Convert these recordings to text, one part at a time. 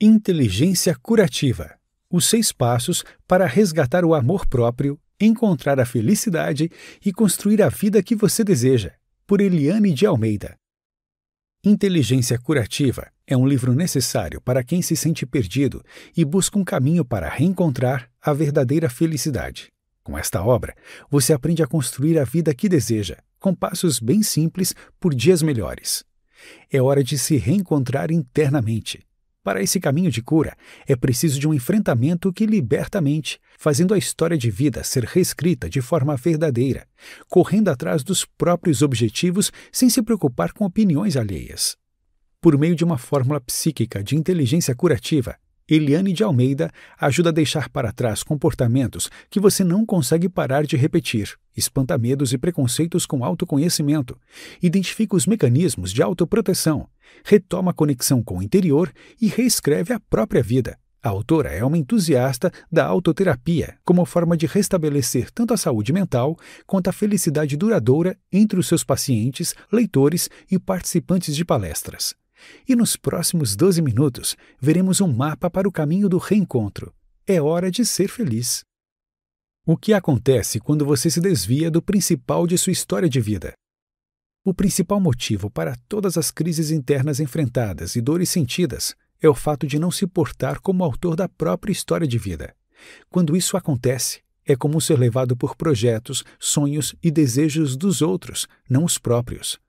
Inteligência curativa. Os 6 passos para resgatar o amor próprio, encontrar a felicidade e construir a vida que você deseja, por Eliane de Almeida. Inteligência curativa é um livro necessário para quem se sente perdido e busca um caminho para reencontrar a verdadeira felicidade. Com esta obra, você aprende a construir a vida que deseja, com passos bem simples por dias melhores. É hora de se reencontrar internamente. Para esse caminho de cura, é preciso de um enfrentamento que liberta a mente, fazendo a história de vida ser reescrita de forma verdadeira, correndo atrás dos próprios objetivos sem se preocupar com opiniões alheias. Por meio de uma fórmula psíquica de inteligência curativa, Eliane de Almeida ajuda a deixar para trás comportamentos que você não consegue parar de repetir, espanta medos e preconceitos com autoconhecimento, identifica os mecanismos de autoproteção, retoma a conexão com o interior e reescreve a própria vida. A autora é uma entusiasta da autoterapia como forma de restabelecer tanto a saúde mental quanto a felicidade duradoura entre os seus pacientes, leitores e participantes de palestras. E nos próximos 12 minutos, veremos um mapa para o caminho do reencontro. É hora de ser feliz. O que acontece quando você se desvia do principal de sua história de vida? O principal motivo para todas as crises internas enfrentadas e dores sentidas é o fato de não se portar como autor da própria história de vida. Quando isso acontece, é comum ser levado por projetos, sonhos e desejos dos outros, não os próprios.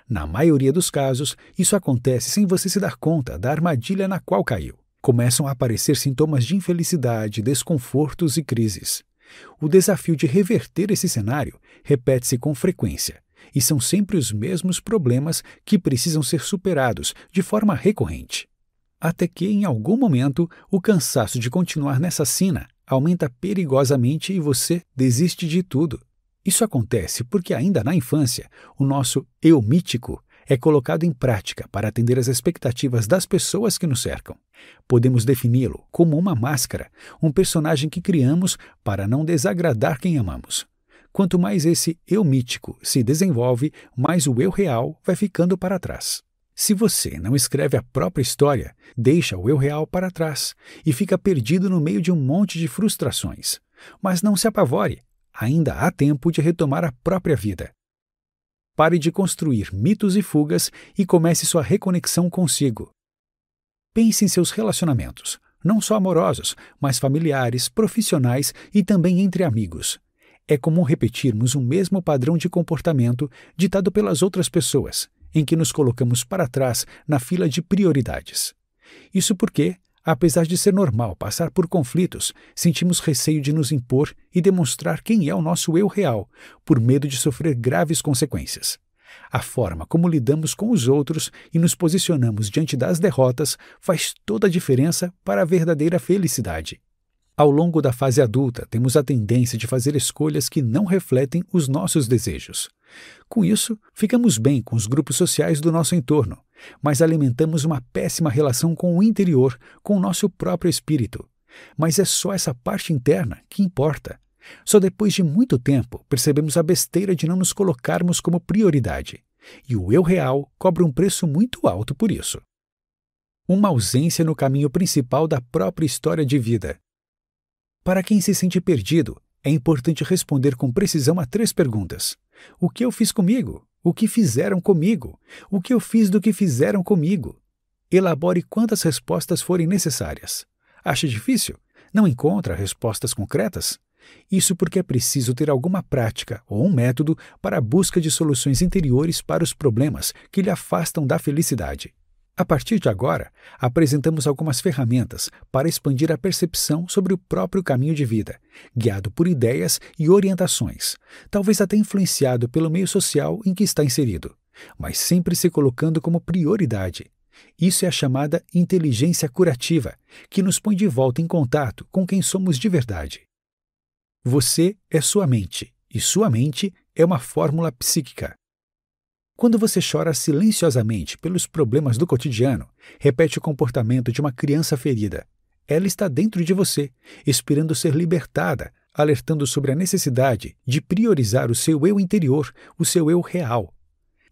Na maioria dos casos, isso acontece sem você se dar conta da armadilha na qual caiu. Começam a aparecer sintomas de infelicidade, desconfortos e crises. O desafio de reverter esse cenário repete-se com frequência, e são sempre os mesmos problemas que precisam ser superados de forma recorrente. Até que, em algum momento, o cansaço de continuar nessa sina aumenta perigosamente e você desiste de tudo. Isso acontece porque ainda na infância, o nosso eu mítico é colocado em prática para atender às expectativas das pessoas que nos cercam. Podemos defini-lo como uma máscara, um personagem que criamos para não desagradar quem amamos. Quanto mais esse eu mítico se desenvolve, mais o eu real vai ficando para trás. Se você não escreve a própria história, deixa o eu real para trás e fica perdido no meio de um monte de frustrações. Mas não se apavore. Ainda há tempo de retomar a própria vida. Pare de construir mitos e fugas e comece sua reconexão consigo. Pense em seus relacionamentos, não só amorosos, mas familiares, profissionais e também entre amigos. É comum repetirmos o mesmo padrão de comportamento ditado pelas outras pessoas, em que nos colocamos para trás na fila de prioridades. Isso porque, apesar de ser normal passar por conflitos, sentimos receio de nos impor e demonstrar quem é o nosso eu real, por medo de sofrer graves consequências. A forma como lidamos com os outros e nos posicionamos diante das derrotas faz toda a diferença para a verdadeira felicidade. Ao longo da fase adulta, temos a tendência de fazer escolhas que não refletem os nossos desejos. Com isso, ficamos bem com os grupos sociais do nosso entorno, mas alimentamos uma péssima relação com o interior, com o nosso próprio espírito. Mas é só essa parte interna que importa. Só depois de muito tempo percebemos a besteira de não nos colocarmos como prioridade. E o eu real cobra um preço muito alto por isso. Uma ausência no caminho principal da própria história de vida. Para quem se sente perdido, é importante responder com precisão a 3 perguntas. O que eu fiz comigo? O que fizeram comigo? O que eu fiz do que fizeram comigo? Elabore quantas respostas forem necessárias. Acha difícil? Não encontra respostas concretas? Isso porque é preciso ter alguma prática ou um método para a busca de soluções interiores para os problemas que lhe afastam da felicidade. A partir de agora, apresentamos algumas ferramentas para expandir a percepção sobre o próprio caminho de vida, guiado por ideias e orientações, talvez até influenciado pelo meio social em que está inserido, mas sempre se colocando como prioridade. Isso é a chamada inteligência curativa, que nos põe de volta em contato com quem somos de verdade. Você é sua mente, e sua mente é uma fórmula psíquica. Quando você chora silenciosamente pelos problemas do cotidiano, repete o comportamento de uma criança ferida. Ela está dentro de você, esperando ser libertada, alertando sobre a necessidade de priorizar o seu eu interior, o seu eu real.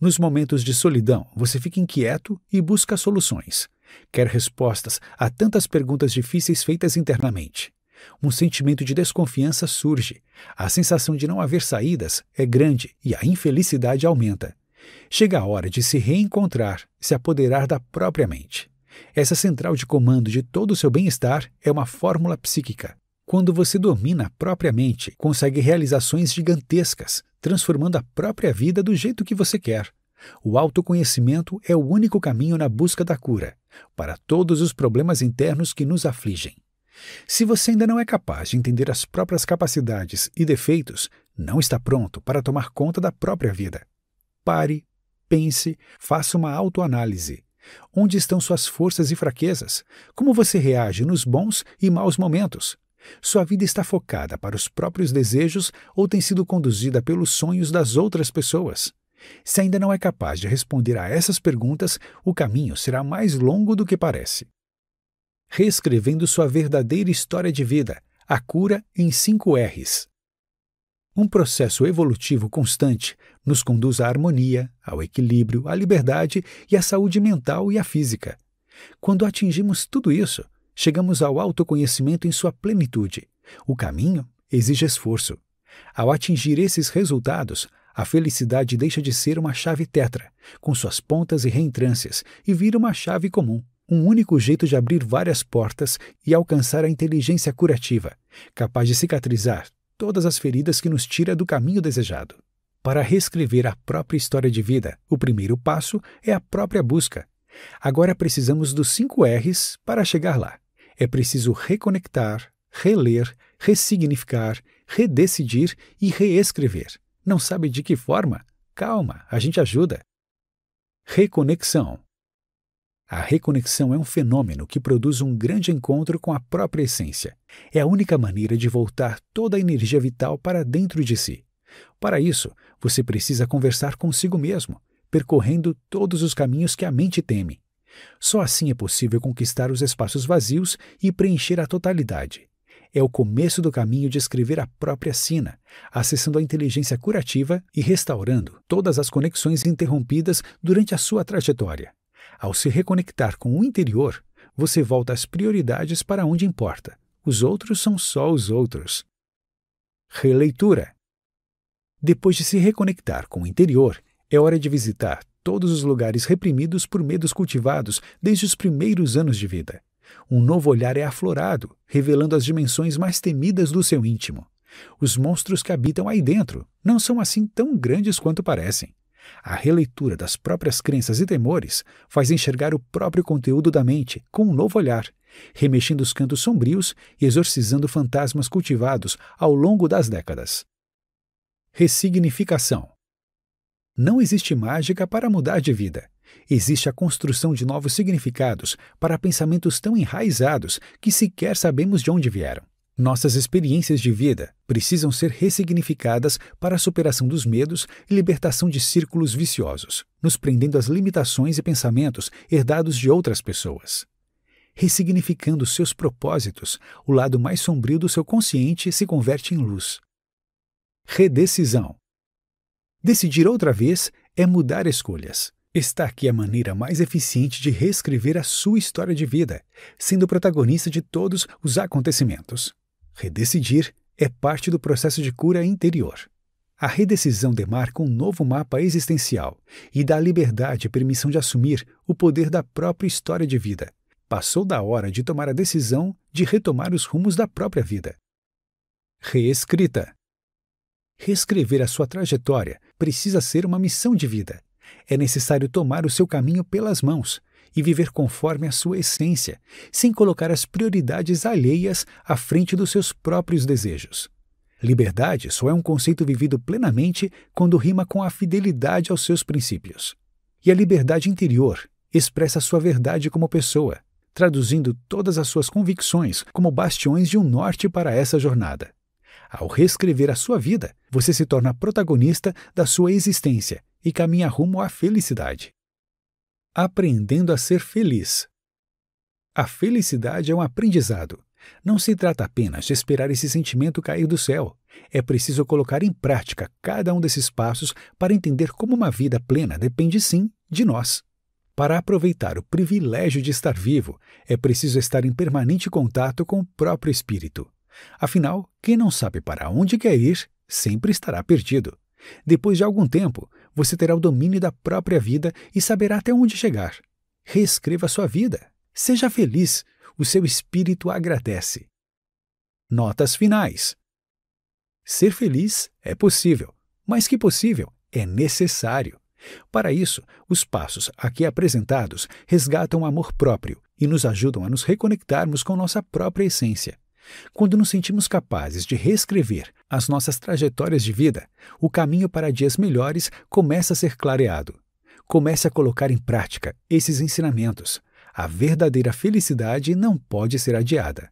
Nos momentos de solidão, você fica inquieto e busca soluções. Quer respostas a tantas perguntas difíceis feitas internamente. Um sentimento de desconfiança surge, a sensação de não haver saídas é grande e a infelicidade aumenta. Chega a hora de se reencontrar, se apoderar da própria mente. Essa central de comando de todo o seu bem-estar é uma fórmula psíquica. Quando você domina a própria mente, consegue realizações gigantescas, transformando a própria vida do jeito que você quer. O autoconhecimento é o único caminho na busca da cura, para todos os problemas internos que nos afligem. Se você ainda não é capaz de entender as próprias capacidades e defeitos, não está pronto para tomar conta da própria vida. Pare, pense, faça uma autoanálise. Onde estão suas forças e fraquezas? Como você reage nos bons e maus momentos? Sua vida está focada para os próprios desejos ou tem sido conduzida pelos sonhos das outras pessoas? Se ainda não é capaz de responder a essas perguntas, o caminho será mais longo do que parece. Reescrevendo sua verdadeira história de vida, a cura em 5 R's. Um processo evolutivo constante nos conduz à harmonia, ao equilíbrio, à liberdade e à saúde mental e à física. Quando atingimos tudo isso, chegamos ao autoconhecimento em sua plenitude. O caminho exige esforço. Ao atingir esses resultados, a felicidade deixa de ser uma chave tetra, com suas pontas e reentrâncias, e vira uma chave comum. Um único jeito de abrir várias portas e alcançar a inteligência curativa, capaz de cicatrizar todas as feridas que nos tira do caminho desejado. Para reescrever a própria história de vida, o primeiro passo é a própria busca. Agora precisamos dos 5 R's para chegar lá. É preciso reconectar, reler, ressignificar, redecidir e reescrever. Não sabe de que forma? Calma, a gente ajuda. Reconexão. A reconexão é um fenômeno que produz um grande encontro com a própria essência. É a única maneira de voltar toda a energia vital para dentro de si. Para isso, você precisa conversar consigo mesmo, percorrendo todos os caminhos que a mente teme. Só assim é possível conquistar os espaços vazios e preencher a totalidade. É o começo do caminho de escrever a própria sina, acessando a inteligência curativa e restaurando todas as conexões interrompidas durante a sua trajetória. Ao se reconectar com o interior, você volta às prioridades para onde importa. Os outros são só os outros. Releitura. Depois de se reconectar com o interior, é hora de visitar todos os lugares reprimidos por medos cultivados desde os primeiros anos de vida. Um novo olhar é aflorado, revelando as dimensões mais temidas do seu íntimo. Os monstros que habitam aí dentro não são assim tão grandes quanto parecem. A releitura das próprias crenças e temores faz enxergar o próprio conteúdo da mente com um novo olhar, remexendo os cantos sombrios e exorcizando fantasmas cultivados ao longo das décadas. Ressignificação. Não existe mágica para mudar de vida. Existe a construção de novos significados para pensamentos tão enraizados que sequer sabemos de onde vieram. Nossas experiências de vida precisam ser ressignificadas para a superação dos medos e libertação de círculos viciosos, nos prendendo às limitações e pensamentos herdados de outras pessoas. Ressignificando seus propósitos, o lado mais sombrio do seu consciente se converte em luz. Redecisão. Decidir outra vez é mudar escolhas. Está aqui a maneira mais eficiente de reescrever a sua história de vida, sendo protagonista de todos os acontecimentos. Redecidir é parte do processo de cura interior. A redecisão demarca um novo mapa existencial e dá liberdade e permissão de assumir o poder da própria história de vida. Passou da hora de tomar a decisão de retomar os rumos da própria vida. Reescrita. Reescrever a sua trajetória precisa ser uma missão de vida. É necessário tomar o seu caminho pelas mãos e viver conforme a sua essência, sem colocar as prioridades alheias à frente dos seus próprios desejos. Liberdade só é um conceito vivido plenamente quando rima com a fidelidade aos seus princípios. E a liberdade interior expressa a sua verdade como pessoa, traduzindo todas as suas convicções como bastiões de um norte para essa jornada. Ao reescrever a sua vida, você se torna protagonista da sua existência e caminha rumo à felicidade. Aprendendo a ser feliz. A felicidade é um aprendizado. Não se trata apenas de esperar esse sentimento cair do céu. É preciso colocar em prática cada um desses passos para entender como uma vida plena depende sim de nós. Para aproveitar o privilégio de estar vivo, é preciso estar em permanente contato com o próprio espírito. Afinal, quem não sabe para onde quer ir, sempre estará perdido. Depois de algum tempo, você terá o domínio da própria vida e saberá até onde chegar. Reescreva sua vida. Seja feliz. O seu espírito agradece. Notas finais. Ser feliz é possível, mas que possível é necessário. Para isso, os passos aqui apresentados resgatam o amor próprio e nos ajudam a nos reconectarmos com nossa própria essência. Quando nos sentimos capazes de reescrever as nossas trajetórias de vida, o caminho para dias melhores começa a ser clareado. Comece a colocar em prática esses ensinamentos. A verdadeira felicidade não pode ser adiada.